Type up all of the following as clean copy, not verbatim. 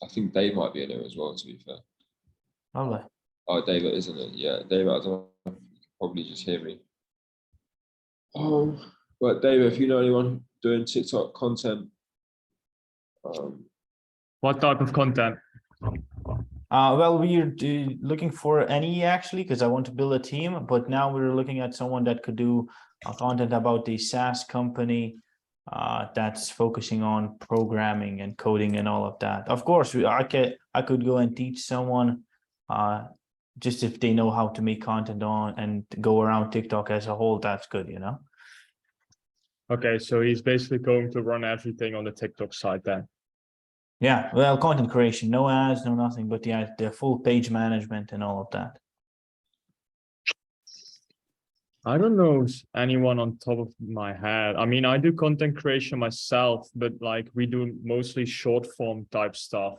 I think Dave might be in there as well, to be fair. Lovely. Oh, David, isn't it? Yeah, David, I don't know if you can probably just hear me. But David, if you know anyone doing TikTok content. What type of content? Well, we're looking for any actually, because I want to build a team, but now we're looking at someone that could do content about the SaaS company that's focusing on programming and coding and all of that. Of course, I could go and teach someone just if they know how to make content on and go around TikTok as a whole, that's good, you know? Okay, so he's basically going to run everything on the TikTok side then. Yeah, well, content creation, no ads, no nothing, but yeah, the full page management and all of that. I don't know anyone on top of my head. I mean, I do content creation myself, but like we do mostly short form type stuff.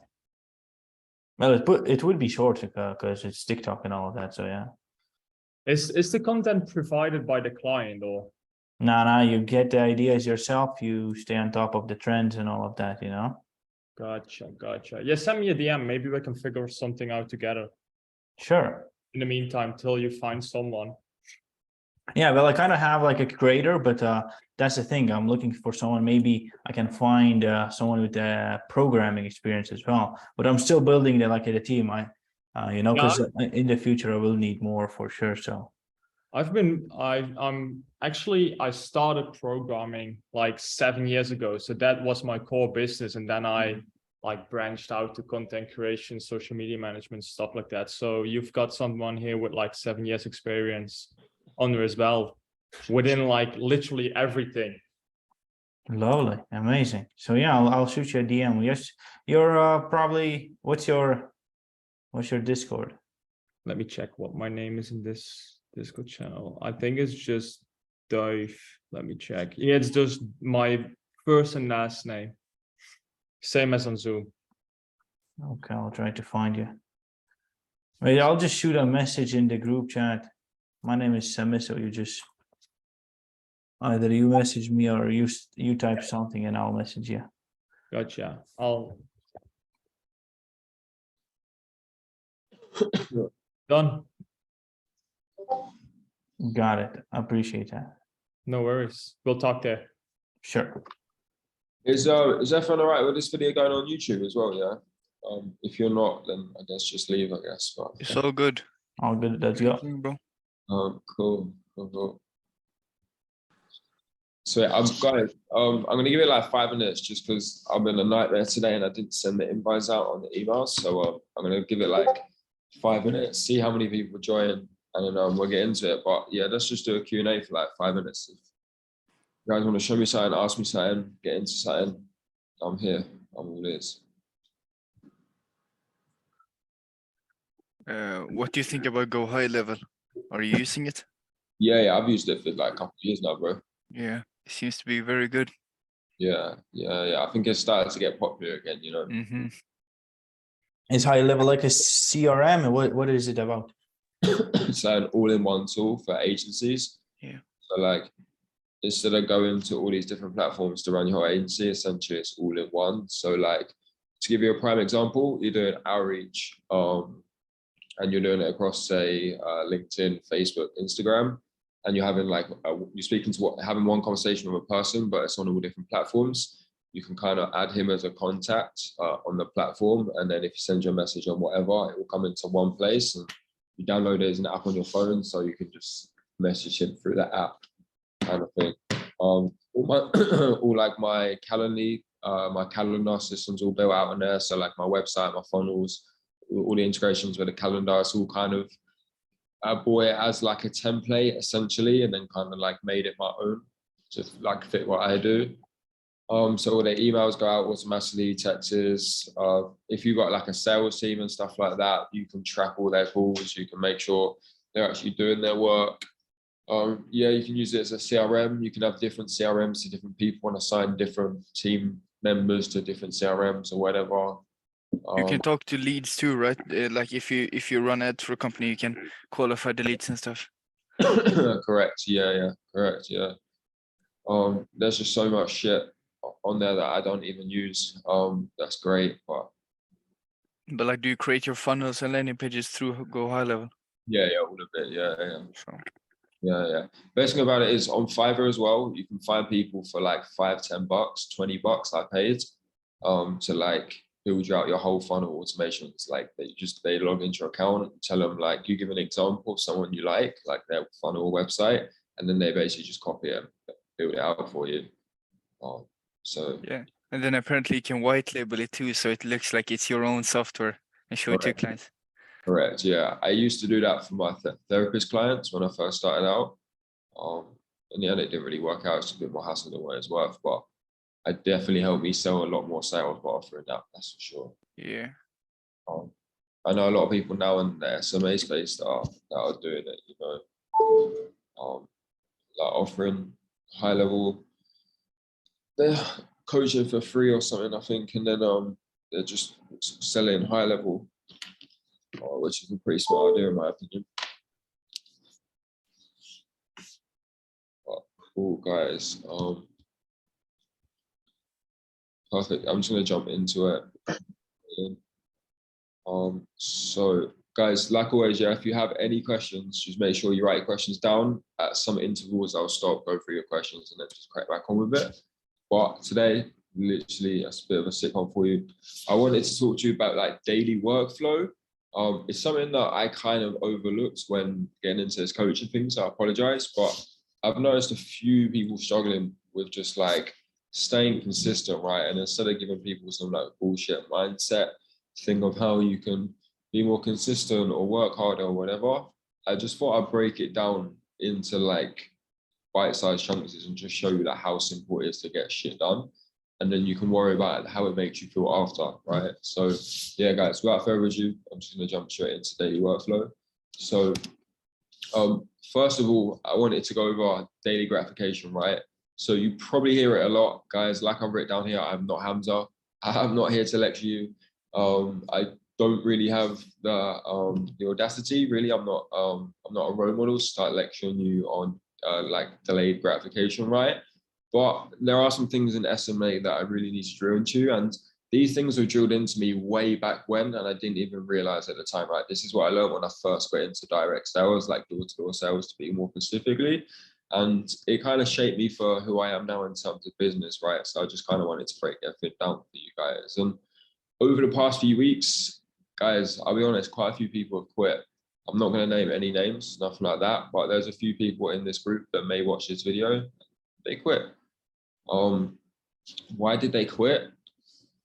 Well, it would be short because it's TikTok and all of that, so yeah. Is the content provided by the client or? No, you get the ideas yourself, you stay on top of the trends and all of that, you know? Gotcha. Yeah, send me a DM. Maybe we can figure something out together. Sure. In the meantime, till you find someone. Yeah, well, I kind of have like a creator, but that's the thing. I'm looking for someone. Maybe I can find someone with programming experience as well. But I'm still building the team. You know, because in the future I will need more for sure. So I started programming like 7 years ago. So that was my core business. And then I like branched out to content creation, social media management, stuff like that. So you've got someone here with like 7 years experience under as well, within like literally everything. Lovely, amazing. So yeah, I'll shoot you a DM. Yes, you're probably what's your Discord? Let me check what my name is in this Discord channel. I think it's just Dave. Let me check. Yeah, it's just my first and last name. Same as on Zoom. Okay, I'll try to find you. Wait, I'll just shoot a message in the group chat. My name is Sami, so you just either you message me or you type something and I'll message you. Gotcha. Done. Got it. I appreciate that. No worries. We'll talk there. Sure. Is everyone all right with this video going on YouTube as well? Yeah. If you're not, then I guess just leave. I guess. But, it's all good. All good. Let's go. Bro. Cool. So guys, I'm gonna give it like 5 minutes just because I'm in a nightmare today and I didn't send the invites out on the email. So I'm gonna give it like 5 minutes, see how many people join, and then we'll get into it. But yeah, let's just do a Q&A for like 5 minutes. If you guys want to show me something, ask me something, get into something, I'm here. I'm all ears. What do you think about Go High Level? Are you using it? Yeah, I've used it for like a couple of years now, bro. Yeah, it seems to be very good. Yeah. I think it's started to get popular again, you know. Mm-hmm. Is High Level like a CRM? What is it about? It's like an all-in-one tool for agencies. Yeah. So like, instead of going to all these different platforms to run your whole agency, essentially it's all in one. So like, to give you a prime example, you're doing outreach, and you're doing it across, say, LinkedIn, Facebook, Instagram, and you're having like you're speaking to having one conversation with a person, but it's on all different platforms. You can kind of add him as a contact on the platform, and then if you send your message on whatever, it will come into one place, and you download it as an app on your phone, so you can just message him through that app, kind of thing. All like my calendar system's all built out in there. So like my website, my funnels, all the integrations with the calendar, it's all kind of bought it as like a template essentially, and then kind of like made it my own to like fit what I do. So all the emails go out automatically, texts. If you've got like a sales team and stuff like that, you can track all their calls. You can make sure they're actually doing their work. Yeah, you can use it as a CRM. You can have different CRMs to different people and assign different team members to different CRMs or whatever. You can talk to leads too, right? Like if you run ads for a company, you can qualify the leads and stuff. Correct. Yeah. Correct. Yeah. There's just so much shit on there that I don't even use. That's great, but But like, do you create your funnels and landing pages through Go High Level? Yeah, all of it. Yeah. So, Yeah. Best thing about it is on Fiverr as well, you can find people for like $5, $10, $20 I paid to like build you out your whole funnel automations. Like they log into your account, tell them like you give an example of someone you like their funnel website, and then they basically just copy it and build it out for you. So yeah. And then apparently you can white label it too, so it looks like it's your own software and show it to your clients. correct. Yeah, I used to do that for my therapist clients when I first started out. And yeah, it didn't really work out. It's a bit more hassle than what it's worth, but it definitely helped me sell a lot more sales by offering that. That's for sure. Yeah. I know a lot of people now in the SMA space that are doing it. You know, like offering high level, they're coaching for free or something, I think, and then they're just selling high level, which is a pretty smart idea in my opinion. But cool, guys. Perfect. I'm just gonna jump into it. So guys, like always, yeah, if you have any questions, just make sure you write your questions down. At some intervals, I'll stop, go through your questions, and then just crack back on with it. But today, literally, a bit of a sick one for you. I wanted to talk to you about like daily workflow. It's something that I kind of overlooked when getting into this coaching thing, so I apologize. But I've noticed a few people struggling with just like staying consistent, right? And instead of giving people some like bullshit mindset thing of how you can be more consistent or work harder or whatever, I just thought I'd break it down into like bite-sized chunks and just show you like how simple it is to get shit done, and then you can worry about how it makes you feel after, right? So yeah, guys, without further ado, I'm just going to jump straight into daily workflow. So first of all, I wanted to go over daily gratification, right? So you probably hear it a lot, guys. Like I've written down here, I'm not Hamza. I'm not here to lecture you. I don't really have the audacity. Really, I'm not a role model to start lecturing you on like delayed gratification, right? But there are some things in SMA that I really need to drill into, and these things were drilled into me way back when, and I didn't even realize at the time, right? This is what I learned when I first got into direct sales, like door-to-door sales, to be more specifically. And it kind of shaped me for who I am now in terms of business, right? So I just kind of wanted to break everything down for you guys. And over the past few weeks, guys, I'll be honest, quite a few people have quit. I'm not going to name any names, nothing like that, but there's a few people in this group that may watch this video. They quit. Why did they quit?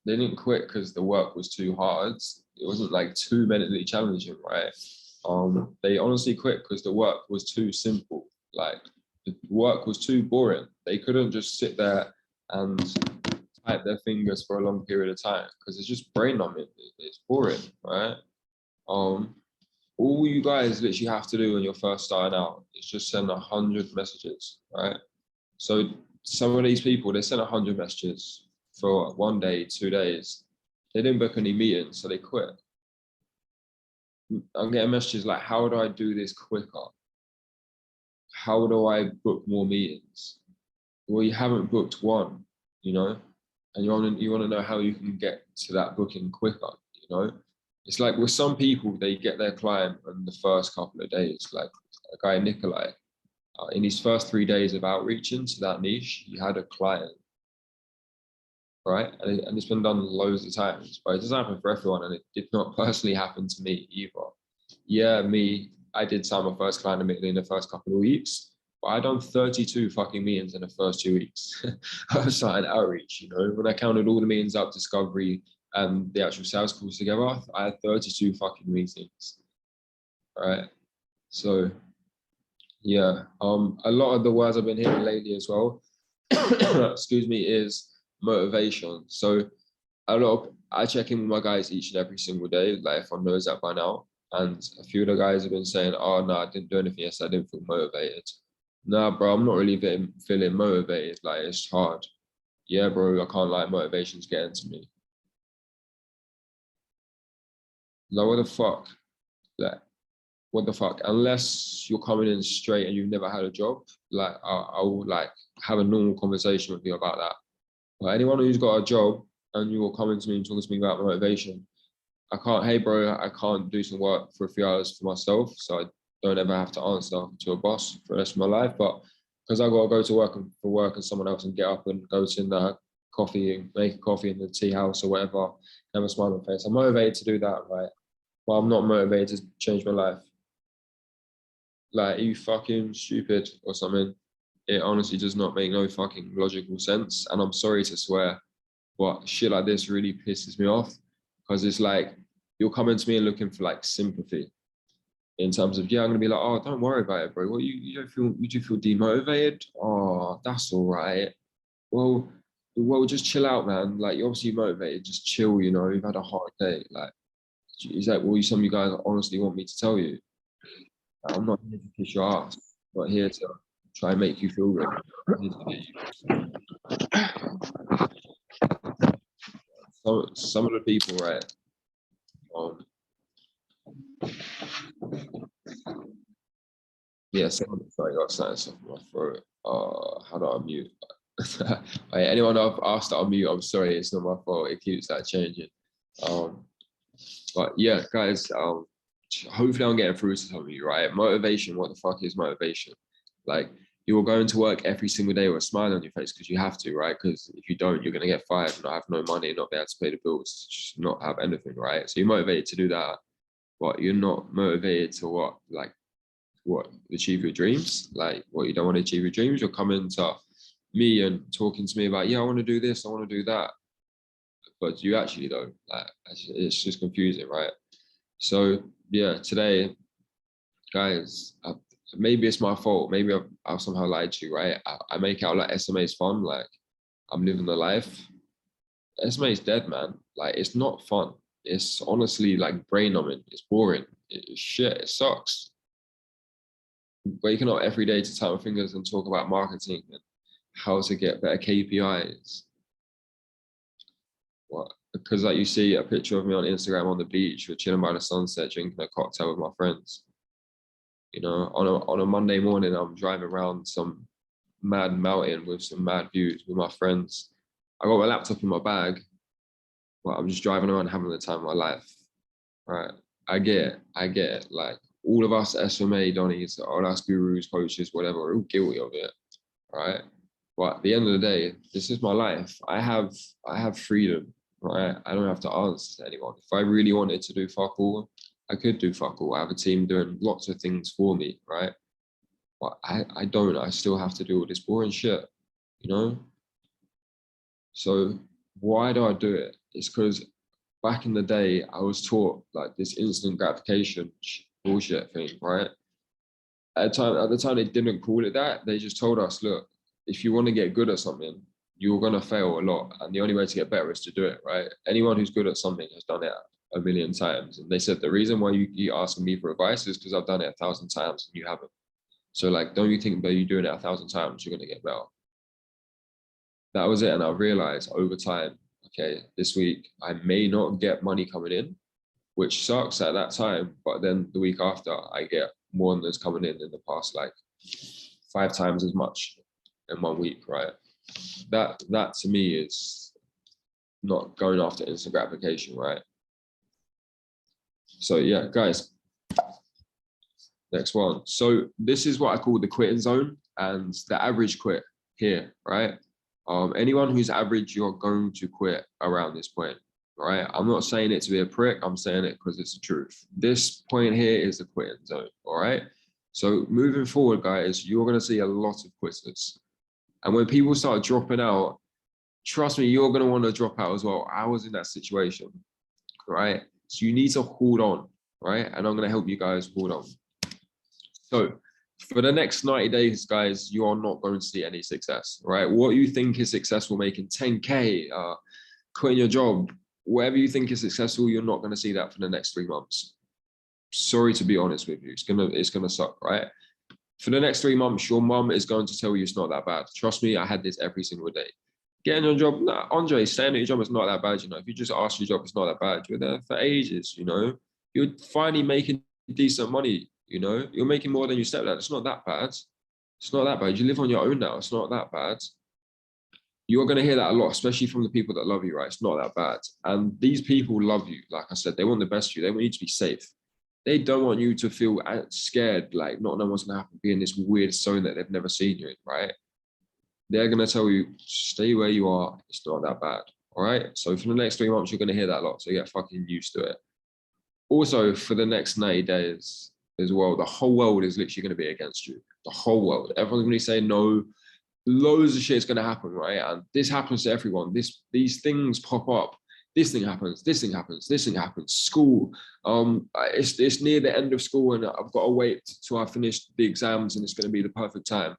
They didn't quit because the work was too hard. It wasn't like too mentally challenging, right? They honestly quit because the work was too simple. Like the work was too boring. They couldn't just sit there and type their fingers for a long period of time because it's just brain numbing. It's boring, right? All you guys literally have to do when you're first starting out is just send 100 messages, right? So some of these people, they sent 100 messages for 1 day, 2 days. They didn't book any meetings, so they quit. I'm getting messages like, how do I do this quicker? How do I book more meetings? Well, you haven't booked one, you know, and you want to know how you can get to that booking quicker, you know. It's like with some people, they get their client in the first couple of days, like a guy, Nikolai, in his first 3 days of outreaching to that niche, he had a client, right? And it's been done loads of times, but it doesn't happen for everyone, and it did not personally happen to me either. Yeah, I did sign my first client immediately in the first couple of weeks, but I done 32 fucking meetings in the first 2 weeks. I was starting outreach, you know, when I counted all the meetings up, discovery, and the actual sales calls together, I had 32 fucking meetings, right? So yeah, a lot of the words I've been hearing lately as well, excuse me, is motivation. So I check in with my guys each and every single day, like everyone knows that by now. And a few of the guys have been saying, oh no, I didn't do anything yesterday, I didn't feel motivated. Nah, bro, I'm not really feeling motivated, like it's hard. Yeah, bro, I can't lie, motivation's getting to me. Like, what the fuck? Like, what the fuck? Unless you're coming in straight and you've never had a job, like I'll like have a normal conversation with you about that. But anyone who's got a job and you're coming to me and talking to me about motivation, I can't, hey bro, I can't do some work for a few hours for myself, so I don't ever have to answer to a boss for the rest of my life. But because I got to go to work for work and someone else and get up and go to the coffee and make a coffee in the tea house or whatever, have a smile on my face. I'm motivated to do that, right? But I'm not motivated to change my life. Like, are you fucking stupid or something? It honestly does not make no fucking logical sense. And I'm sorry to swear, but shit like this really pisses me off, because it's like, you're coming to me and looking for like sympathy in terms of, yeah, I'm gonna be like, oh, don't worry about it, bro. Well, you don't feel, you do feel demotivated? Oh, that's all right. Well, just chill out, man. Like, you're obviously motivated, just chill, you know, you've had a hard day. Like, he's like, well, some of you guys honestly want me to tell you. I'm not here to kiss your ass. I'm not here to try and make you feel good. I'm here to get you. Some of the people, right? Yeah, sorry, I got something in my throat. How do I mute? Right, anyone I've asked to unmute, I'm sorry, it's not my fault. It keeps that changing. But yeah, guys, hopefully I'm getting through to some of you, right? Motivation, what the fuck is motivation? Like, you're going to work every single day with a smile on your face because you have to, right? Because if you don't, you're gonna get fired, not have no money, not be able to pay the bills, just not have anything, right? So you're motivated to do that, but you're not motivated to achieve your dreams. Like, what, you don't want to achieve your dreams? You're coming to me and talking to me about, yeah, I want to do this, I want to do that, but you actually don't. Like, it's just confusing, right? So yeah, today, guys, maybe it's my fault. Maybe I've somehow lied to you, right? I make it out like SMA is fun, like I'm living the life. SMA is dead, man. Like, it's not fun. It's honestly like brain numbing. It's boring. It's shit. It sucks. Waking up every day to tap my fingers and talk about marketing and how to get better KPIs. What? Because like, you see a picture of me on Instagram on the beach, we're chilling by the sunset, drinking a cocktail with my friends. You know, on a Monday morning, I'm driving around some mad mountain with some mad views with my friends. I got my laptop in my bag, but I'm just driving around having the time of my life. Right? I get it. Like, all of us SMA Donnies, all us gurus, coaches, whatever, we're all guilty of it, right? But at the end of the day, this is my life. I have freedom, right? I don't have to answer to anyone. If I really wanted to do fuck all, I could do fuck all. I have a team doing lots of things for me, right? But I don't. I still have to do all this boring shit, you know? So why do I do it? It's because back in the day, I was taught like this instant gratification bullshit thing, right? At the time, they didn't call it that. They just told us, look, if you want to get good at something, you're going to fail a lot. And the only way to get better is to do it, right? Anyone who's good at something has done it a million times. And they said, the reason why you asking me for advice is because I've done it 1,000 times and you haven't. So like, don't you think that you doing it 1,000 times, you're going to get better? That was it. And I realized over time, okay, this week, I may not get money coming in, which sucks at that time. But then the week after, I get more than that's coming in the past, like 5 times as much in 1 week, right? That to me is not going after instant gratification, right? So yeah, guys, next one. So this is what I call the quitting zone and the average quit here, right? Anyone who's average, you're going to quit around this point, right? I'm not saying it to be a prick. I'm saying it because it's the truth. This point here is the quitting zone, all right? So moving forward, guys, you're going to see a lot of quitters. And when people start dropping out, trust me, you're going to want to drop out as well. I was in that situation, right? So you need to hold on, right? And I'm going to help you guys hold on. So for the next 90 days, guys, you are not going to see any success, right? What you think is successful, making 10K, quitting your job, whatever you think is successful, you're not going to see that for the next 3 months. Sorry to be honest with you, it's gonna suck, right? For the next 3 months, your mum is going to tell you it's not that bad. Trust me, I had this every single day. Getting your job, nah, Andre, staying at your job is not that bad, you know. If you just ask your job, it's not that bad. You're there for ages, you know. You're finally making decent money, you know. You're making more than your stepdad. It's not that bad. It's not that bad. You live on your own now. It's not that bad. you're going to hear that a lot, especially from the people that love you, right? It's not that bad. And these people love you. Like I said, they want the best for you. They want you to be safe. They don't want you to feel scared, like not knowing what's going to happen, be in this weird zone that they've never seen you in, right? They're going to tell you, stay where you are. It's not that bad. All right. So for the next 3 months, you're going to hear that a lot. So get fucking used to it. Also, for the next 90 days as well, the whole world is literally going to be against you. The whole world. Everyone's going to say no. Loads of shit is going to happen, right? And this happens to everyone. These things pop up. This thing happens. This thing happens. This thing happens. School. It's near the end of school, and I've got to wait till I finish the exams, and it's going to be the perfect time.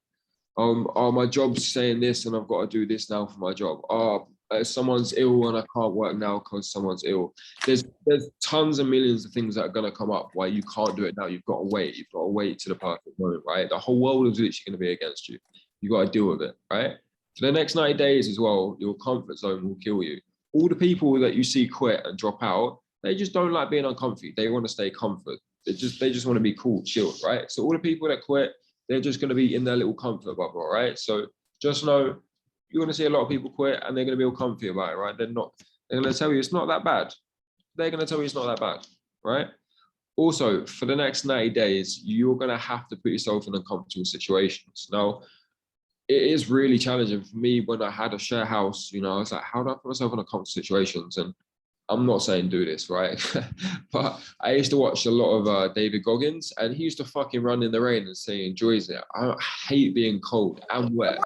My job's saying this, and I've got to do this now for my job. Someone's ill, and I can't work now because someone's ill. There's tons of millions of things that are going to come up why you can't do it now. You've got to wait. You've got to wait to the perfect moment, right? The whole world is literally going to be against you. You got to deal with it, right? For the next 90 days as well, your comfort zone will kill you. All the people that you see quit and drop out, they just don't like being uncomfy. They want to stay comfort. They just want to be cool, chilled, right? So all the people that quit, they're just going to be in their little comfort bubble, right? So just know you're going to see a lot of people quit and they're going to be all comfy about it, right? They're going to tell you it's not that bad. They're going to tell you it's not that bad, right? Also, for the next 90 days, you're going to have to put yourself in uncomfortable situations. Now, it is really challenging for me when I had a share house, I was like, how do I put myself in uncomfortable situations? And I'm not saying do this, right? But I used to watch a lot of David Goggins, and he used to fucking run in the rain and say he enjoys it. I hate being cold and wet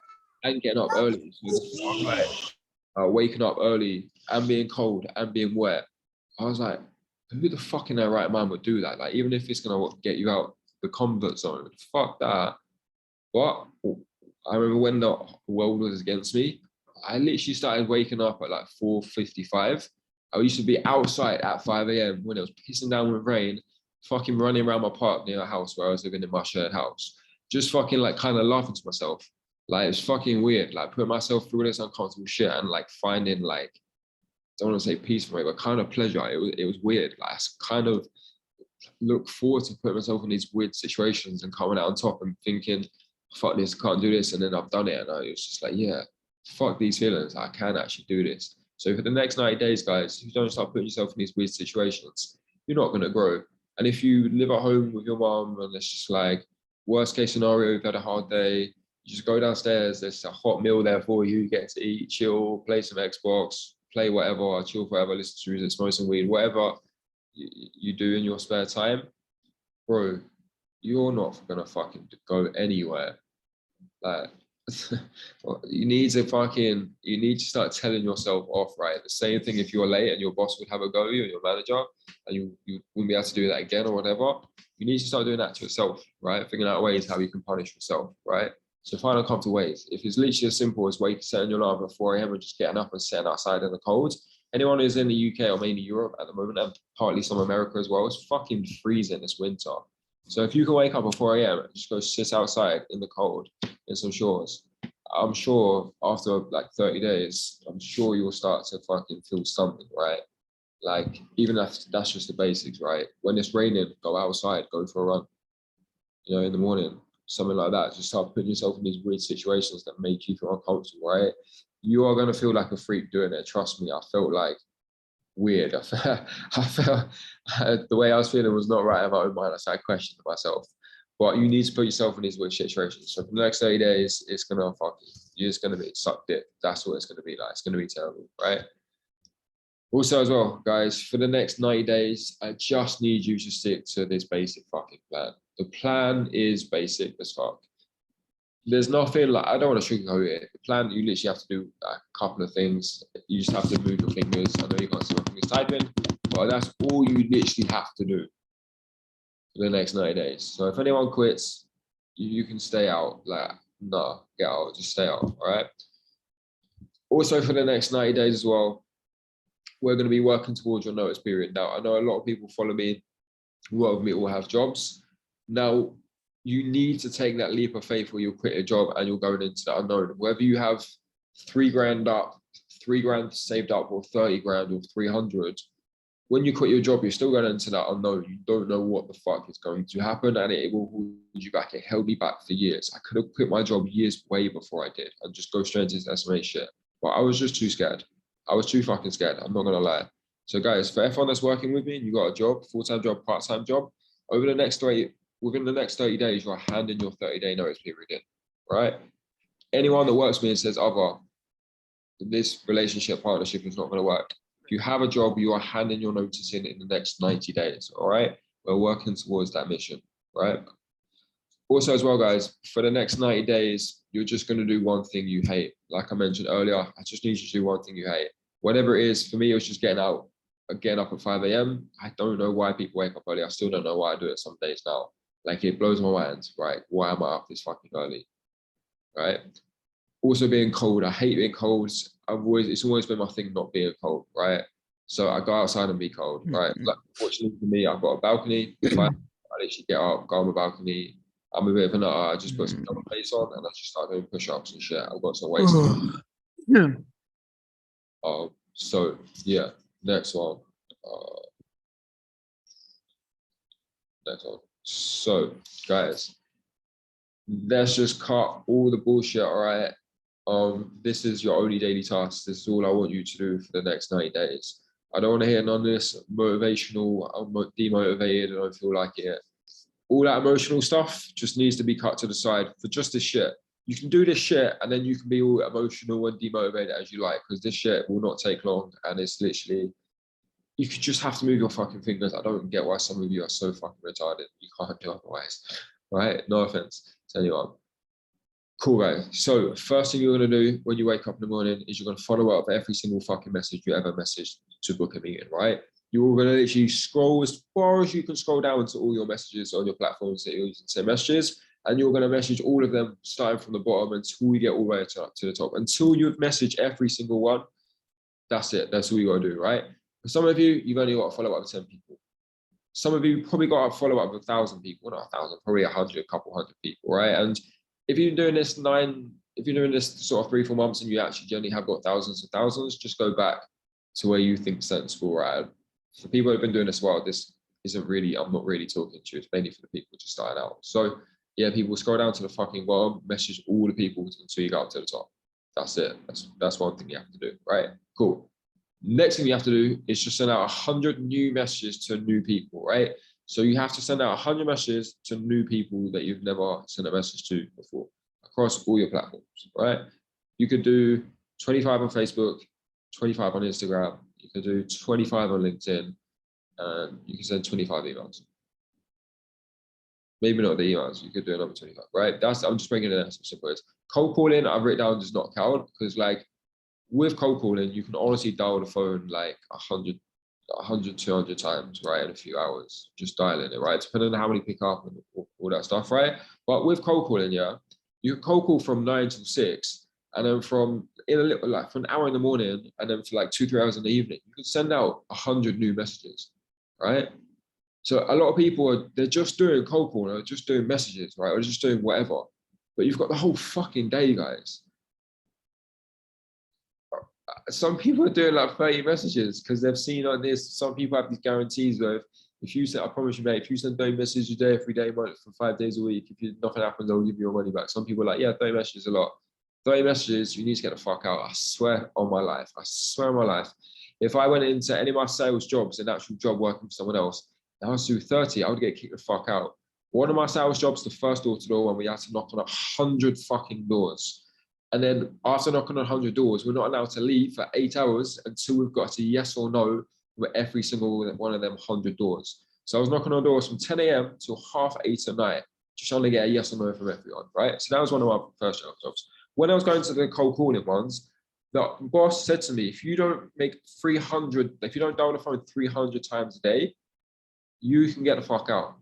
and getting up early. So waking up early and being cold and being wet. I was like, who the fuck in their right mind would do that? Like, even if it's gonna get you out the comfort zone, fuck that. But I remember when the world was against me, I literally started waking up at like 4:55. I used to be outside at 5 a.m. when it was pissing down with rain, fucking running around my park near a house where I was living in my shared house. Just fucking like kind of laughing to myself. Like, it's fucking weird. Like, putting myself through this uncomfortable shit and like finding like, I don't want to say peace for me, but kind of pleasure. It was weird. Like, I kind of look forward to putting myself in these weird situations and coming out on top and thinking, fuck this, can't do this. And then I've done it. And I was just like, yeah, fuck these feelings. I can actually do this. So for the next 90 days, guys, if you don't start putting yourself in these weird situations, you're not going to grow. And if you live at home with your mom and it's just like, worst case scenario, you've had a hard day, you just go downstairs, there's a hot meal there for you, you get to eat, chill, play some Xbox, play whatever, chill forever, listen to music, smoke some weed, whatever you do in your spare time, bro, you're not gonna fucking go anywhere. Like, you need to start telling yourself off, right? The same thing if you're late and your boss would have a go at you or your manager and you wouldn't be able to do that again or whatever. You need to start doing that to yourself, right? Figuring out ways how you can punish yourself, right? So find uncomfortable ways. If it's literally as simple as setting your alarm at 4 a.m. and just getting up and sitting outside in the cold. Anyone who's in the UK or mainly Europe at the moment, and partly some America as well, it's fucking freezing this winter. So if you can wake up at 4 a.m. and just go sit outside in the cold in some shores, I'm sure after like 30 days, I'm sure you'll start to fucking feel something, right? Like, even if that's just the basics, right? When it's raining, go outside, go for a run, in the morning, something like that. Just start putting yourself in these weird situations that make you feel uncomfortable, right? You are going to feel like a freak doing it. Trust me, I felt like weird. I felt the way I was feeling was not right in my own mind. I started questioning myself. But you need to put yourself in these weird situations. So for the next 30 days, it's going to fuck you. You're just going to be sucked in. That's what it's going to be like. It's going to be terrible, right? Also as well, guys, for the next 90 days, I just need you to stick to this basic fucking plan. The plan is basic as fuck. There's nothing like, I don't want to sugarcoat it. The plan, you literally have to do a couple of things. You just have to move your fingers. I know you can't see my fingers typing, but that's all you literally have to do for the next 90 days. So if anyone quits, you can stay out. Like, no, get out, just stay out, all right? Also for the next 90 days as well, we're going to be working towards your notice period. Now, I know a lot of people follow me, who work with me, all have jobs. Now, you need to take that leap of faith where you'll quit a job and you're going into the unknown. Whether you have 3 grand up, 3 grand saved up, or 30 grand or 300, when you quit your job, you're still going into that unknown. You don't know what the fuck is going to happen, and it will hold you back. It held me back for years. I could have quit my job years way before I did and just go straight into this SMA shit. but I was just too scared. I was too fucking scared. I'm not gonna lie. So guys, for everyone that's working with me and you got a job, full-time job, part-time job, within the next 30 days, you're handing your 30-day notice period in, right? Anyone that works with me and says, this relationship partnership is not going to work. If you have a job, you are handing your notice in the next 90 days, all right? We're working towards that mission, right? Also as well, guys, for the next 90 days, you're just going to do one thing you hate. Like I mentioned earlier, I just need you to do one thing you hate. Whatever it is, for me, it was just getting up at 5 a.m. I don't know why people wake up early. I still don't know why I do it some days now. Like it blows my mind, right? Why am I up this fucking early, right? Also being cold. I hate being cold. It's always been my thing not being cold, right? So I go outside and be cold, right? Like, fortunately for me, I've got a balcony. If I literally get up, go on the balcony, I'm a bit of a nutter. I just put some double face on and I just start doing push-ups and shit. I've got some weights. So yeah, next one. Next one. So guys, let's just cut all the bullshit, all right? This is your only daily task. This is all I want you to do for the next 90 days. I don't want to hear none of this motivational, I'm demotivated, I don't feel like it. All that emotional stuff just needs to be cut to the side for just this shit. You can do this shit and then you can be all emotional and demotivated as you like, because this shit will not take long and it's literally, you could just have to move your fucking fingers. I don't get why some of you are so fucking retarded. You can't do otherwise, right? No offense to anyone. Cool, guys. So first thing you're going to do when you wake up in the morning is you're going to follow up every single fucking message you ever messaged to book a meeting, right? You're going to literally scroll as far as you can scroll down to all your messages on your platforms that you're using to send messages, and you're going to message all of them starting from the bottom until you get all the way to the top. Until you've messaged every single one, that's it. That's all you got to do, right? For some of you, you've only got to follow up with 10 people. Some of you probably got to follow up with 1,000 people, not 1,000, probably 100, a couple hundred people, right? And if you're doing this sort of 3-4 months and you actually generally have got thousands and thousands, just go back to where you think sensible, right? For people who've been doing this a while, this isn't really, I'm not really talking to you, it's mainly for the people just starting out. So yeah, people scroll down to the fucking bottom, message all the people until you get up to the top. That's it. That's one thing you have to do, right? Cool. Next thing you have to do is just send out 100 new messages to new people, right? So you have to send out 100 messages to new people that you've never sent a message to before across all your platforms, right? You could do 25 on Facebook, 25 on Instagram, you could do 25 on LinkedIn, and you can send 25 emails. Maybe not the emails, you could do another 25, right? I'm just bringing it in some simple words. Cold calling, I've written down, does not count, because like with cold calling, you can honestly dial the phone like 100, 200 times, right, in a few hours, just dialing it, right, depending on how many pick up and all that stuff, right? But with cold calling, yeah, you can cold call from 9 till 6, and then from an hour in the morning, and then for like 2-3 hours in the evening, you can send out 100 new messages, right? So a lot of people they're just doing cold calling, or just doing messages, right, or just doing whatever, but you've got the whole fucking day, guys. Some people are doing like 30 messages because they've seen on this. Some people have these guarantees where if you send, I promise you, mate, if you send 30 messages a day, every day, for 5 days a week, if nothing happens, they'll give you your money back. Some people are like, yeah, 30 messages is a lot. 30 messages, you need to get the fuck out. I swear on my life. I swear on my life. If I went into any of my sales jobs, an actual job working for someone else, and I was to do 30, I would get kicked the fuck out. One of my sales jobs, the first door to door, when we had to knock on 100 fucking doors. And then after knocking on 100 doors, we're not allowed to leave for 8 hours until we've got a yes or no with every single one of them 100 doors. So I was knocking on doors from 10 a.m. till 8:30 at night, just trying to get a yes or no from everyone, right? So that was one of my first jobs. When I was going to the cold calling ones, the boss said to me, if you don't dial the phone 300 times a day, you can get the fuck out.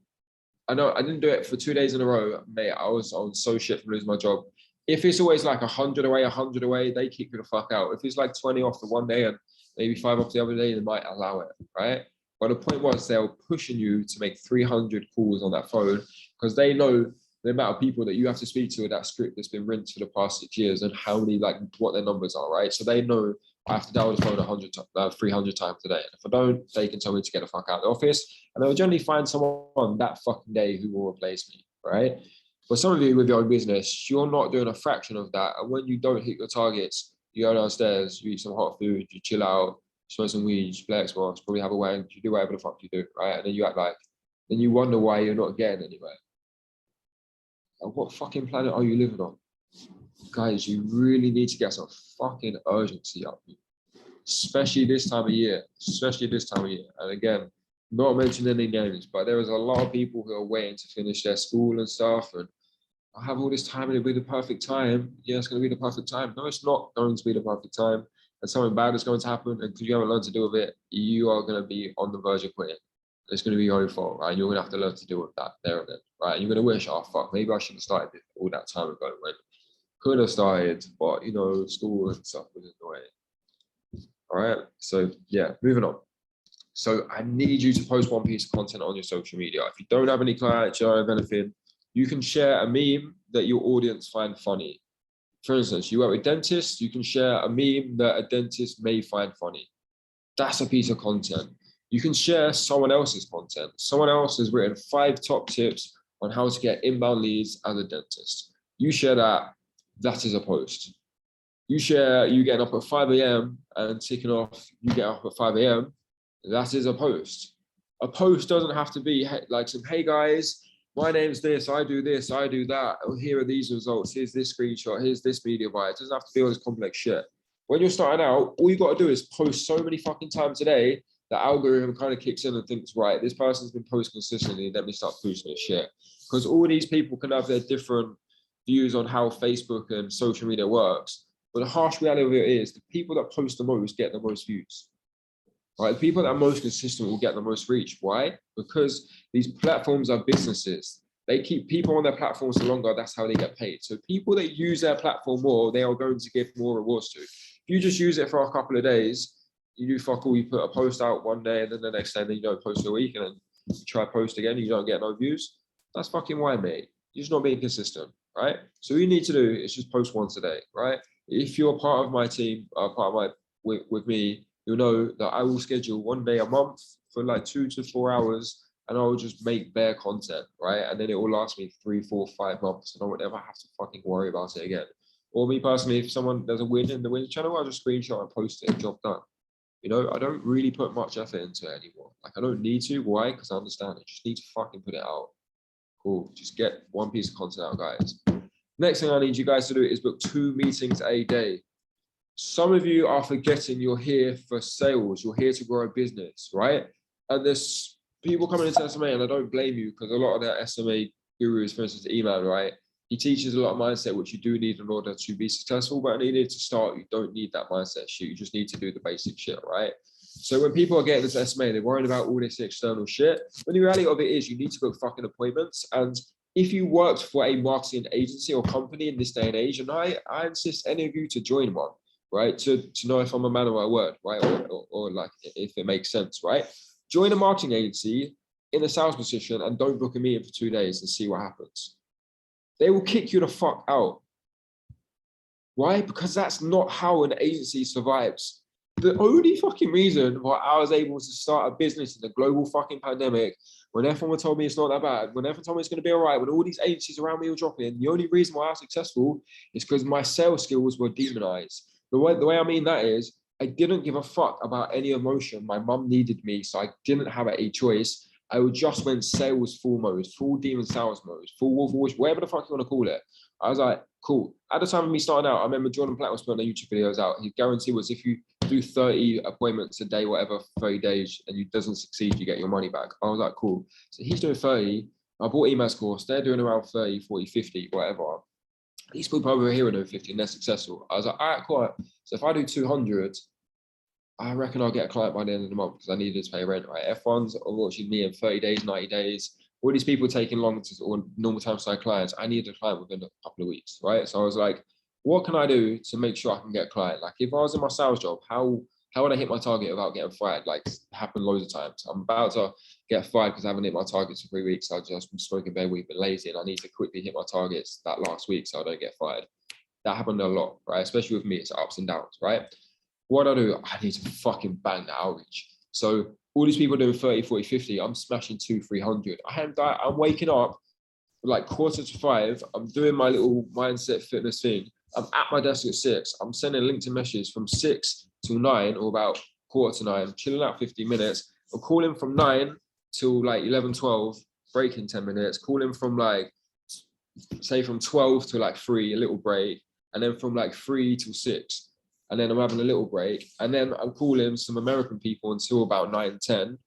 I know I didn't do it for 2 days in a row, mate. I was so shit from losing my job. If it's always like 100 away, they kick you the fuck out. If it's like 20 off the one day and maybe 5 off the other day, they might allow it, right? But the point was they were pushing you to make 300 calls on that phone because they know the amount of people that you have to speak to with that script that's been rinsed for the past 6 years and how many, like, what their numbers are, right? So they know I have to dial the phone 300 times a day. And if I don't, they can tell me to get the fuck out of the office. And they'll generally find someone that fucking day who will replace me, right? But some of you with your own business, you're not doing a fraction of that. And when you don't hit your targets, You go downstairs, you eat some hot food, you chill out, smoke some weed, you play Xbox, probably have a wank, you do whatever the fuck you do, right? And then you act like, then you wonder why you're not getting anywhere. Like, what fucking planet are you living on? Guys, you really need to get some fucking urgency up here. Especially this time of year, And again, not mentioning any names, but there is a lot of people who are waiting to finish their school and stuff. And I have all this time and it'll be the perfect time. Yeah, it's going to be the perfect time. No, it's not going to be the perfect time. And something bad is going to happen. And because you haven't learned to deal with it, you are going to be on the verge of quitting. It's going to be your own fault, right? You're going to have to learn to deal with that there and then, right? And you're going to wish, oh, fuck, maybe I should have started this all that time ago when could have started, but, you know, school and stuff was in the way. All right, so yeah, moving on. So I need you to post one piece of content on your social media. If you don't have any clients, you don't have anything, you can share a meme that your audience find funny. For instance, you work with dentists, you can share a meme that a dentist may find funny. That's a piece of content. You can share someone else's content. Someone else has written 5 top tips on how to get inbound leads as a dentist. You share that, that is a post. You share you getting up at 5 a.m. and ticking off you get up at 5 a.m. That is a post. A post doesn't have to be like some, hey guys, my name's this, I do this, I do that. Oh, here are these results. Here's this screenshot. Here's this media buy. It doesn't have to be all this complex shit. When you're starting out, all you got to do is post so many fucking times a day, the algorithm kind of kicks in and thinks, right, this person's been posting consistently, let me start posting this shit. Because all these people can have their different views on how Facebook and social media works. But the harsh reality of it is the people that post the most get the most views. Right? The people that are most consistent will get the most reach. Why? Because these platforms are businesses. They keep people on their platforms for longer. That's how they get paid. So people that use their platform more, they are going to give more rewards to. If you just use it for a couple of days, you do fuck all, you put a post out one day and then the next day, then you don't post a week and then you try post again, you don't get no views. That's fucking why, mate. You're just not being consistent, right? So all you need to do is just post once a day, right? If you're part of my team, with me, you'll know that I will schedule one day a month for like 2 to 4 hours, and I will just make bare content, right? And then it will last me 3, 4, 5 months, and I won't ever have to fucking worry about it again. Or me personally, if someone does a win in the win channel, I'll just screenshot and post it, job done. You know, I don't really put much effort into it anymore. Like I don't need to. Why? Because I understand it. Just need to fucking put it out. Cool. Just get one piece of content out, guys. Next thing I need you guys to do is book 2 meetings a day. Some of you are forgetting you're here for sales. You're here to grow a business, right? And there's people coming into SMA, and I don't blame you because a lot of their SMA gurus, for instance, email, right? He teaches a lot of mindset, which you do need in order to be successful. But I needed to start. You don't need that mindset shit. You just need to do the basic shit, right? So when people are getting into SMA, they're worrying about all this external shit. When the reality of it is you need to book fucking appointments. And if you worked for a marketing agency or company in this day and age, and I insist any of you to join one, right? To know if I'm a man of my word, right? Or like if it makes sense, right? Join a marketing agency in a sales position and don't book a meeting for 2 days and see what happens. They will kick you the fuck out. Why? Because that's not how an agency survives. The only fucking reason why I was able to start a business in the global fucking pandemic, when everyone told me it's not that bad, when everyone told me it's going to be all right, when all these agencies around me were dropping, the only reason why I was successful is because my sales skills were demonized. The way I mean that is, I didn't give a fuck about any emotion. My mum needed me, so I didn't have a choice. I would just went sales full mode, full demon sales mode, full wolf voice, whatever the fuck you want to call it. I was like, cool. At the time of me starting out, I remember Jordan Platt was putting YouTube videos out. His guarantee was if you do 30 appointments a day, whatever, 30 days, and you doesn't succeed, you get your money back. I was like, cool. So he's doing 30. I bought email's course. They're doing around 30, 40, 50, whatever. These people over here are doing 50 and they're successful. I was like, all right, cool. So if I do 200, I reckon I'll get a client by the end of the month because I needed to pay rent, right? F1s are watching me in 30 days, 90 days. All these people taking long to, or normal time side clients, I needed a client within a couple of weeks, right? So I was like, what can I do to make sure I can get a client? Like if I was in my sales job, how would I hit my target without getting fired? Like it's happened loads of times. I'm about to get fired because I haven't hit my targets for 3 weeks. I just been smoking bed, we've been lazy, and I need to quickly hit my targets that last week so I don't get fired. That happened a lot, right? Especially with me, it's ups and downs, right? What I do, I need to fucking bang the outreach. So all these people doing 30, 40, 50, I'm smashing 200, 300. I'm waking up like 4:45. I'm doing my little mindset fitness thing. I'm at my desk at 6. I'm sending LinkedIn messages from 6 till 9 or about 8:45, chilling out 15 minutes. I'm calling from 9 till like 11, 12, breaking 10 minutes, calling from like, say from 12 to like 3, a little break, and then from like 3 till 6, and then I'm having a little break, and then I'm calling some American people until about 9, 10.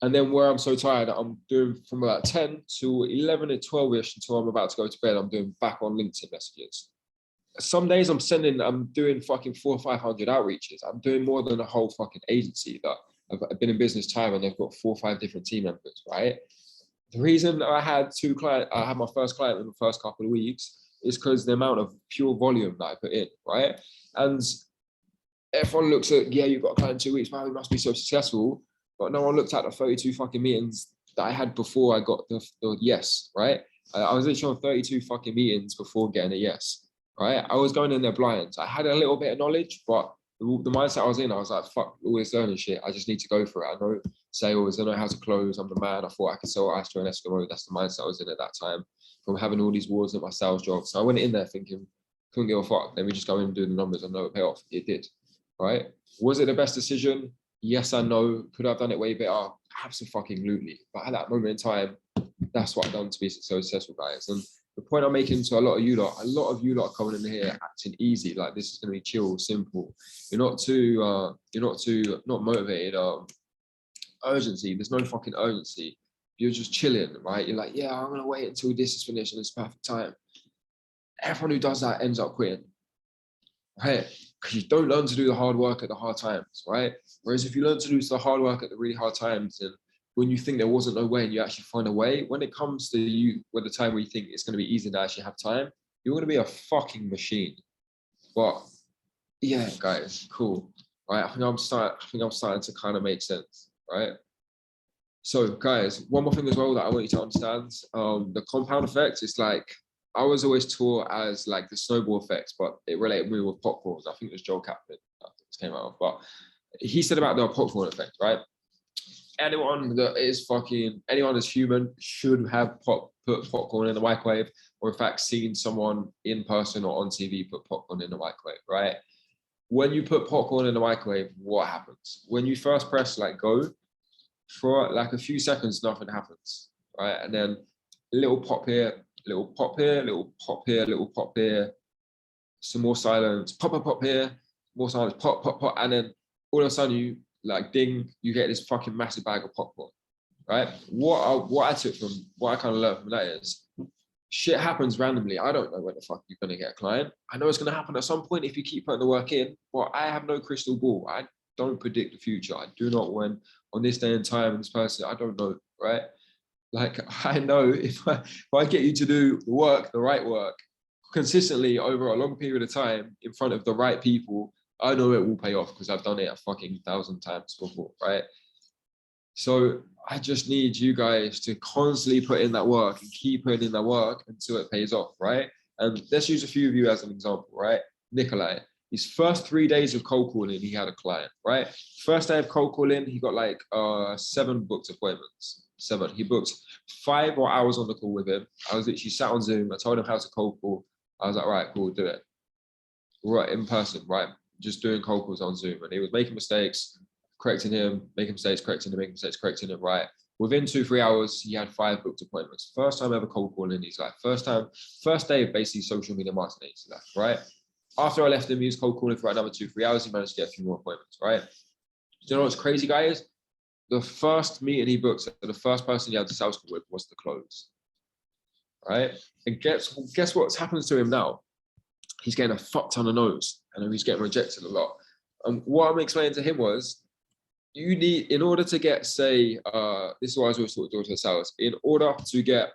And then where I'm so tired, I'm doing from about 10 to 11 and 12ish until I'm about to go to bed, I'm doing back on LinkedIn messages. Some days I'm doing fucking 400 or 500 outreaches. I'm doing more than a whole fucking agency that I've been in business time, and they've got 4 or 5 different team members, right? The reason I had my first client in the first couple of weeks is because the amount of pure volume that I put in, right? And everyone looks at, yeah, you've got a client in 2 weeks, man, we must be so successful. But no one looked at the 32 fucking meetings that I had before I got the yes, right? I was literally on 32 fucking meetings before getting a yes, right? I was going in there blind. I had a little bit of knowledge, but the mindset I was in, I was like, fuck all this learning shit. I just need to go for it. I know sales, I know how to close. I'm the man. I thought I could sell ice to an Eskimo. That's the mindset I was in at that time from having all these wars at my sales job. So I went in there thinking, couldn't give a fuck. Let me just go in and do the numbers. I know it pay off. It did, right? Was it the best decision? Yes and no. Could I have done it way better? Absolutely. But at that moment in time, that's what I've done to be so successful, guys. And the point I'm making to a lot of you lot are coming in here acting easy, like this is going to be chill, simple. You're not motivated. Urgency. There's no fucking urgency. You're just chilling, right? You're like, yeah, I'm gonna wait until this is finished and it's perfect time. Everyone who does that ends up quitting, right? Because you don't learn to do the hard work at the hard times, right? Whereas if you learn to do the hard work at the really hard times, and when you think there wasn't no way and you actually find a way, when it comes to you, with the time where you think it's going to be easy to actually have time, you're going to be a fucking machine. But yeah, guys, cool, right? I think I'm starting to kind of make sense, right? So guys, one more thing as well that I want you to understand, the compound effect is like, I was always taught as like the snowball effect, but it related me with popcorn. I think it was Joel Kaplan that came out of, but he said about the popcorn effect, right? Anyone that's human should have put popcorn in the microwave, or in fact seen someone in person or on TV put popcorn in the microwave, right? When you put popcorn in the microwave, what happens? When you first press like go, for like a few seconds, nothing happens, right? And then a little pop here, little pop here, little pop here, little pop here, some more silence, pop, pop, pop here, more silence, pop, pop, pop, and then all of a sudden you like ding, you get this fucking massive bag of popcorn, right? What I kind of learned from that is shit happens randomly. I don't know when the fuck you're gonna get a client. I know it's gonna happen at some point if you keep putting the work in, but I have no crystal ball. I don't predict the future. I do not when on this day and time and this person, I don't know, right? Like I know if I get you to do the work, the right work, consistently over a long period of time in front of the right people, I know it will pay off because I've done it a fucking 1,000 times before, right? So I just need you guys to constantly put in that work and keep putting in that work until it pays off, right? And let's use a few of you as an example, right? Nikolai, his first 3 days of cold calling, he had a client, right? First day of cold calling, he got like 7 booked appointments. 7. He booked 5 more hours on the call with him. I was literally sat on Zoom. I told him how to cold call. I was like, right, cool, do it. Right, in person, right? Just doing cold calls on Zoom. And he was making mistakes, correcting him, making mistakes, correcting him, making mistakes, correcting him, right? Within 2-3 hours, he had 5 booked appointments. First time ever cold calling. He's like, first day of basically social media marketing, he's like, right? After I left him, he was cold calling for another 2-3 hours. He managed to get a few more appointments, right? Do you know what's crazy, guys? The first meeting he booked, the first person he had the sales call with was the close, right? And guess what happens to him now? He's getting a fuck ton of no's, and he's getting rejected a lot. And what I'm explaining to him was, you need, in order to get, say, this is what I was always taught to sales, in order to get,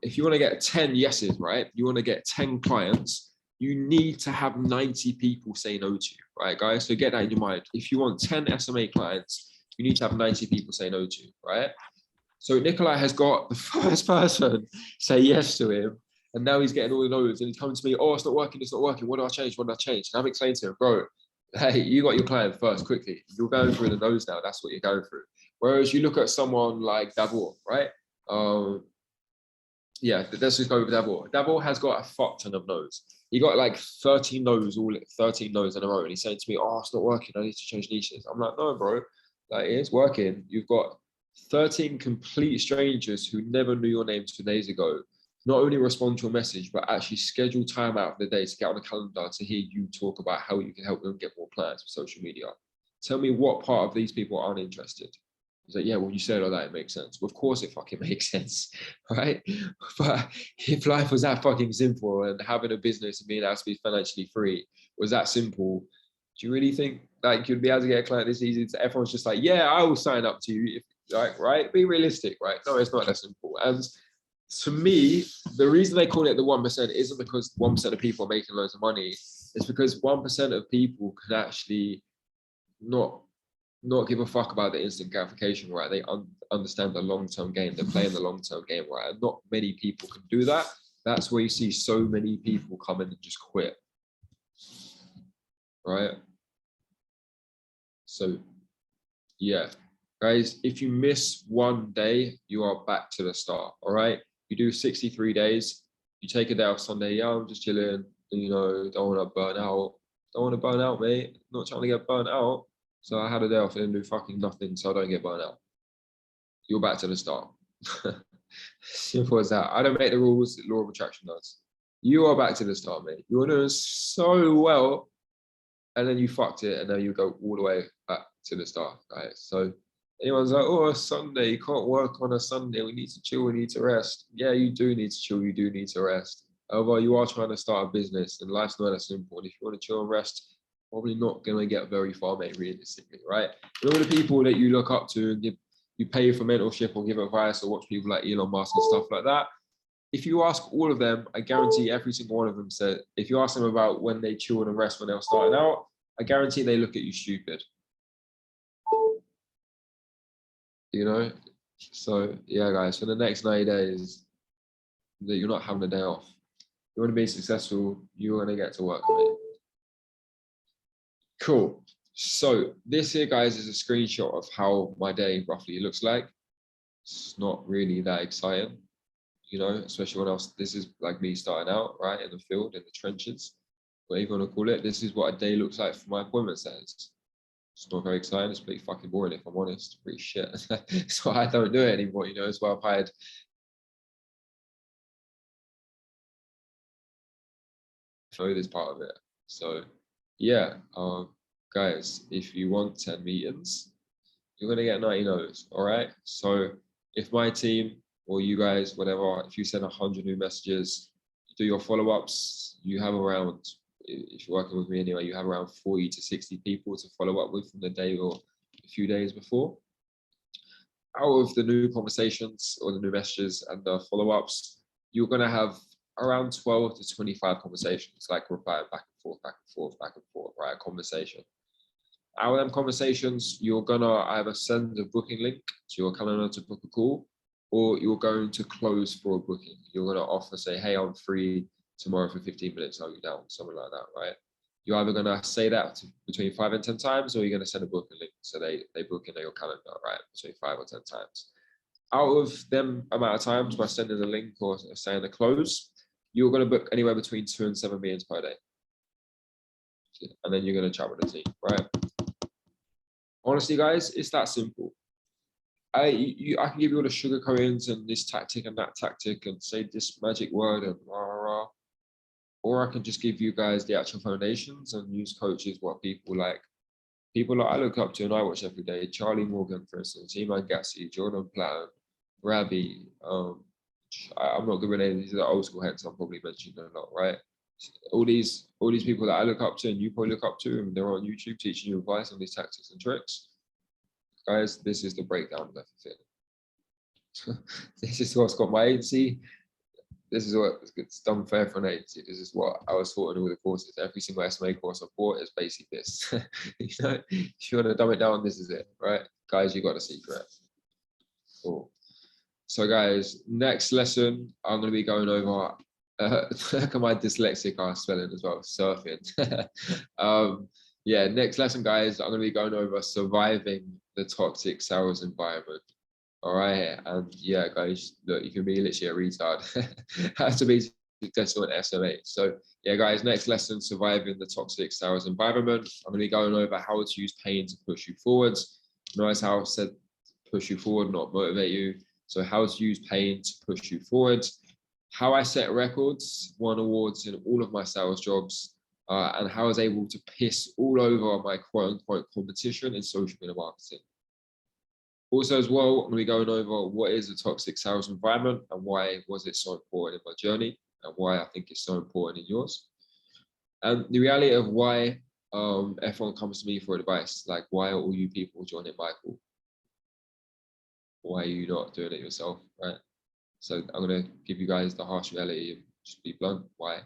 if you want to get 10 yeses, right? You want to get 10 clients, you need to have 90 people say no to you, right, guys? So get that in your mind. If you want 10 SMA clients, you need to have 90 people say no to you, right? So Nikolai has got the first person say yes to him, and now he's getting all the no's, and he's coming to me, oh, it's not working, what do I change, what do I change? And I'm explaining to him, bro, hey, you got your client first, quickly. You're going through the no's now, that's what you're going through. Whereas you look at someone like Davor, right? Yeah, let's just go with Davor. Davor has got a fuck ton of no's. he got like 13 no's, all 13 no's in a row. And he's saying to me, oh, it's not working. I need to change niches. I'm like, no, bro, like it's working. You've got 13 complete strangers who never knew your name 2 days ago, not only respond to your message, but actually schedule time out of the day to get on the calendar to hear you talk about how you can help them get more clients with social media. Tell me what part of these people aren't interested. He's like, yeah, well, you said all that, it makes sense. Well, of course it fucking makes sense, right? But if life was that fucking simple and having a business and being able to be financially free was that simple, do you really think like you'd be able to get a client this easy? Everyone's just like, yeah, I will sign up to you. If, like, right? Be realistic, right? No, it's not that simple. And to me, the reason they call it the 1% isn't because 1% of people are making loads of money. It's because 1% of people can actually not give a fuck about the instant gratification, right? They understand the long-term game. They're playing the long-term game, right? And not many people can do that. That's where you see so many people come in and just quit, right? So, yeah, guys, if you miss one day, you are back to the start, all right? You do 63 days, you take a day off Sunday, yeah, I'm just chilling, you know, don't want to burn out. Don't want to burn out, mate. Not trying to get burnt out. So I had a day off and do fucking nothing so I don't get burnt out. You're back to the start. Simple as that. I don't make the rules, the law of attraction does. You are back to the start, mate. You're doing so well, and then you fucked it, and then you go all the way back to the start, right? So anyone's like, oh, a Sunday, you can't work on a Sunday, we need to chill, we need to rest. Yeah, you do need to chill, you do need to rest. However, you are trying to start a business, and life's not that simple. And if you want to chill and rest, probably not going to get very far, mate, realistically, right? And all the people that you look up to and you pay for mentorship or give advice or watch people like Elon Musk and stuff like that, if you ask all of them, I guarantee every single one of them said, if you ask them about when they chilled and rest when they were starting out, I guarantee they look at you stupid. You know? So, yeah, guys, for the next 90 days, that you're not having a day off. You want to be successful, you're going to get to work, mate. Cool. So this here, guys, is a screenshot of how my day roughly looks like. It's not really that exciting, you know, especially when this is like me starting out, right, in the field, in the trenches, whatever you want to call it. This is what a day looks like for my appointment settings. It's not very exciting. It's pretty fucking boring, if I'm honest. Pretty shit. So I don't do it anymore, you know. It's why I've hired this part of it. So yeah, guys, if you want 10 meetings, you're gonna get 90 no's, all right? So if my team or you guys, whatever, if you send 100 new messages, do your follow-ups, you have around, if you're working with me anyway, you have around 40 to 60 people to follow up with from the day or a few days before. Out of the new conversations or the new messages and the follow-ups, you're gonna have around 12 to 25 conversations, like replying back and forth, back and forth, back and forth, right? Conversation. Out of them conversations, you're gonna either send a booking link to your calendar to book a call, or you're going to close for a booking. You're gonna offer, say, hey, I'm free tomorrow for 15 minutes, are you down? Something like that, right? You're either gonna say that between 5 and 10 times, or you're gonna send a booking link so they book in your calendar, right? Between 5 or 10 times. Out of them amount of times by sending a link or saying the close, you're going to book anywhere between 2 and 7 meetings per day. And then you're going to chat with the team, right? Honestly, guys, it's that simple. I can give you all the sugar coatings and this tactic and that tactic and say this magic word and rah, rah, rah. Or I can just give you guys the actual foundations and use coaches, what people like. People that I look up to and I watch every day, Charlie Morgan, for instance, Iman Gassi, Jordan Platten, Rabi, I'm not good with names, these are the old school heads I'm probably mentioning a lot, right? All these people that I look up to and you probably look up to, and they're on YouTube teaching you advice on these tactics and tricks. Guys, this is the breakdown of everything. This is what's got my agency. This is what it's done fair for an agency. This is what I was taught in all the courses. Every single SMA course I've bought is basically this. You know, if you want to dumb it down, this is it, right? Guys, you got a secret. Cool. So guys, next lesson, I'm going to be going over, look at my dyslexic spelling as well, surfing. Yeah, next lesson, guys, I'm going to be going over surviving the toxic sales environment. All right, and yeah, guys, look, you can be literally a retard. Have to be successful in SMA. So yeah, guys, next lesson, surviving the toxic sales environment. I'm going to be going over how to use pain to push you forwards. Notice how I said push you forward, not motivate you. So how to use pain to push you forward. How I set records, won awards in all of my sales jobs, and how I was able to piss all over my quote unquote competition in social media marketing. Also as well, I'm going to be going over what is a toxic sales environment and why was it so important in my journey and why I think it's so important in yours. And the reality of why everyone comes to me for advice, like why are all you people joining Michael? Why are you not doing it yourself, right? So I'm going to give you guys the harsh reality and just be blunt, why?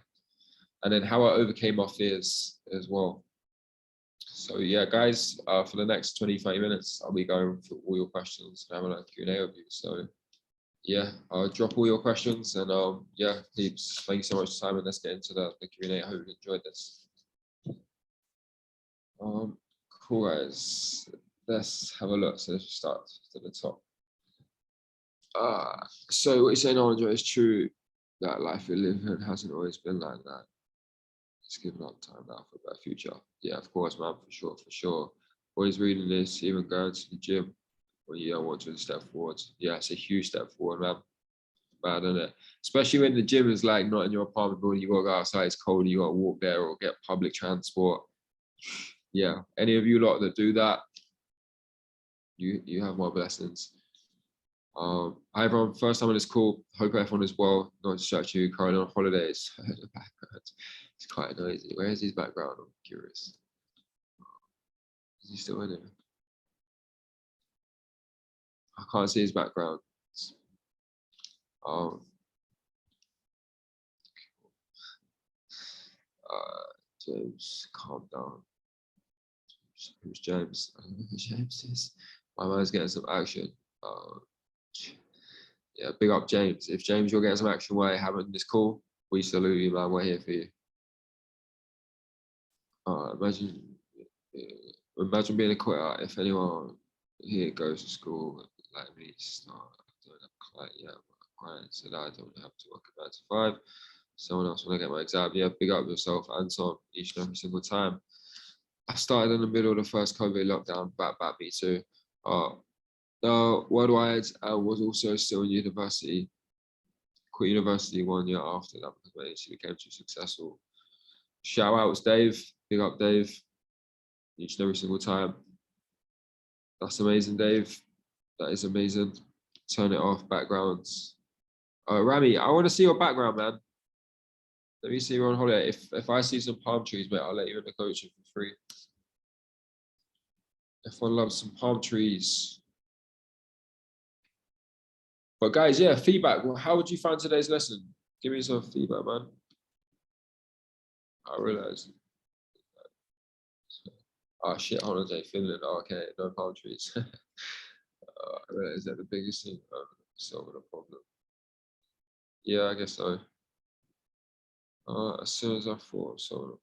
And then how I overcame my fears as well. So yeah, guys, for the next 20-30 minutes, I'll be going through all your questions and having a Q&A with you. So yeah, I'll drop all your questions and yeah, peeps, thank you so much, Simon. Let's get into the Q&A. I hope you enjoyed this. Cool, guys. Let's have a look. So let's start to the top. So what you're saying, Andre, is true that life we live in hasn't always been like that. It's given up time now for a better future. Yeah, of course, man, for sure, for sure. Always reading this, even going to the gym when you don't want to step forward. Yeah, it's a huge step forward, man. Bad, isn't it? Especially when the gym is like not in your apartment building, you gotta go outside, it's cold, you gotta walk there or get public transport. Yeah, any of you lot that do that, you have my blessings. Hi everyone, first time on this call. Hope everyone is well. Not to distract you, currently on holidays. It's quite noisy. Where is his background? I'm curious. Is he still in it? I can't see his background. James, calm down. Who's James? I don't know who James is. My man's getting some action. Yeah, big up James. If James, you're getting some action while you're having this call, we salute you, man. We're here for you. Imagine being a quitter. If anyone here goes to school like me, I don't have quite yet. So that I don't have to work at 9 to 5. Someone else when I get my exam. Yeah, big up yourself, Anton, each and every single time. I started in the middle of the first COVID lockdown, back me too. Worldwide, I was also still in university. Quit university 1 year after that because my agency became too successful. Shout out to Dave, big up Dave, each and every single time. That's amazing, Dave. That is amazing. Turn it off, backgrounds. Rami, I want to see your background, man. Let me see you on holiday. If I see some palm trees, mate, I'll let you in the coaching for free. Everyone loves some palm trees. But guys, yeah, feedback. Well, how would you find today's lesson? Give me some feedback, man. I realized. Oh shit, holiday, Finland. Oh, okay, no palm trees. I realized that the biggest thing solving a problem. Yeah, I guess so. As soon as I thought so.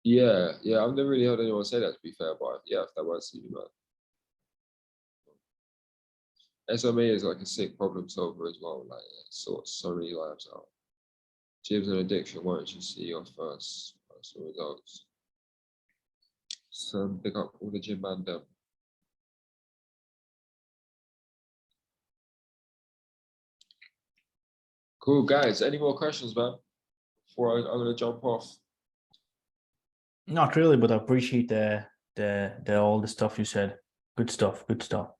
Yeah, I've never really heard anyone say that, to be fair, but yeah, if that works for you, man. SMA is like a sick problem solver as well, like it sorts so many lives out. Gym's an addiction, won't you see your first results? So pick up all the gym man them. Cool, guys. Any more questions, man? Before I'm gonna jump off. Not really, but I appreciate the all the stuff you said. Good stuff. Good stuff.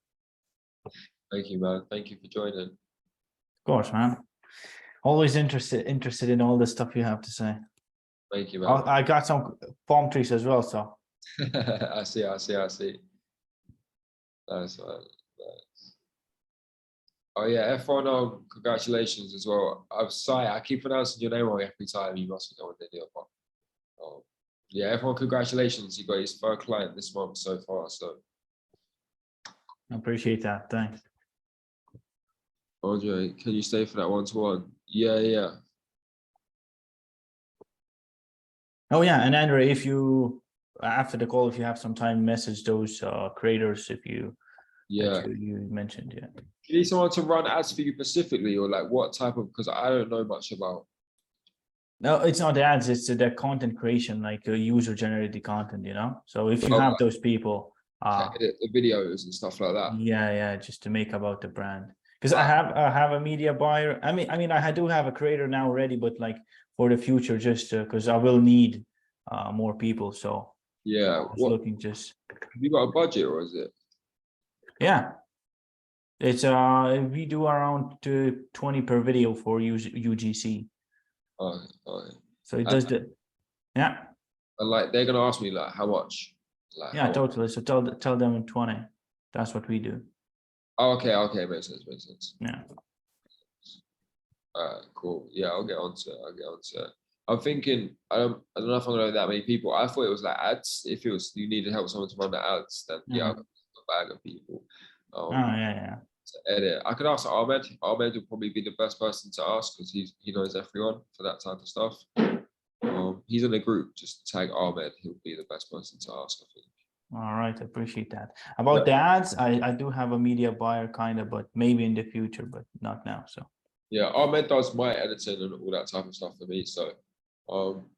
Thank you, man. Thank you for joining. Of course, man. Always interested in all the stuff you have to say. Thank you, man. I got some palm trees as well, so. I see. Nice, man. Nice. Oh yeah, F1, congratulations as well. I'm sorry, I keep pronouncing your name wrong every time. You must know what they do. Yeah, F1, congratulations. You got his first client this month so far. So I appreciate that. Thanks. Andre, can you stay for that one-to-one? Yeah. Oh yeah, and Andre, if you after the call, if you have some time, message those creators if you Yeah. that you mentioned. Yeah. You need someone to run ads for you specifically, or like what type of? Because I don't know much about. No, it's not ads. It's the content creation, like user generated content. You know. So if you Oh, have right. those people, To edit the videos and stuff like that. yeah, just to make about the brand. Because I have a media buyer. I mean, I do have a creator now already, but like for the future, just because I will need more people. So Yeah. I was What looking just have you got a budget, or is it? yeah. It's we do around 20 per video for UGC. Oh, okay. So it And, does the yeah. and like they're gonna ask me like how much, like Yeah, how much? totally. So tell them 20. That's what we do. Oh, okay, makes sense. Yeah. Cool. Yeah, I'll get onto it. I'm thinking I don't know if I'm gonna know that many people. I thought it was like ads. If it was you needed help with someone to run the ads, then yeah, I've got a bag of people. Oh yeah. To edit. I could ask Ahmed. Ahmed would probably be the best person to ask because he knows everyone for that type of stuff. He's in the group. Just tag Ahmed. He'll be the best person to ask, I think. All right, I appreciate that. About the ads, I do have a media buyer kind of, but maybe in the future, but not now. So Yeah, Ahmed does my editing and all that type of stuff for me. So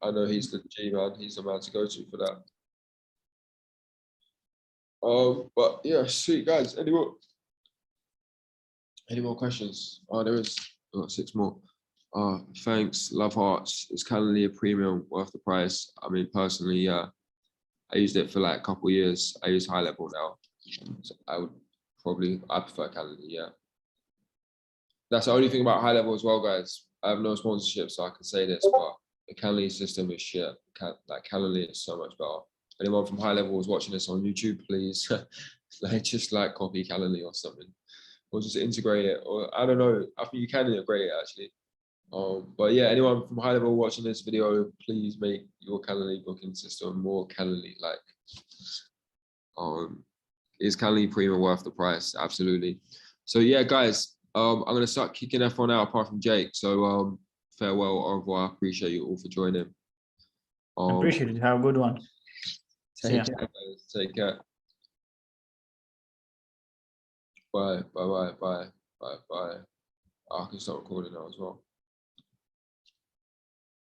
I know he's the G man. He's the man to go to for that. But yeah, sweet guys. Any more questions? Oh, there is 6 more. Thanks. Love hearts. Is Calendly a premium worth the price? I mean, personally, yeah. I used it for like a couple of years. I use high level now. So I prefer Calendly, yeah. That's the only thing about high level as well, guys. I have no sponsorship, so I can say this, but the Calendly system is shit. Like Calendly is so much better. Anyone from high level is watching this on YouTube, please just copy Calendly or something, or just integrate it, or I don't know. I think you can integrate it actually. But yeah, anyone from high level watching this video, please make your Calendly booking system more Calendly like. Is Calendly Premium worth the price? Absolutely. So yeah, guys, I'm gonna start kicking everyone out apart from Jake. So farewell, au revoir. Appreciate you all for joining. appreciate it. Have a good one. Take care, guys. Take care. Bye. I can start recording now as well.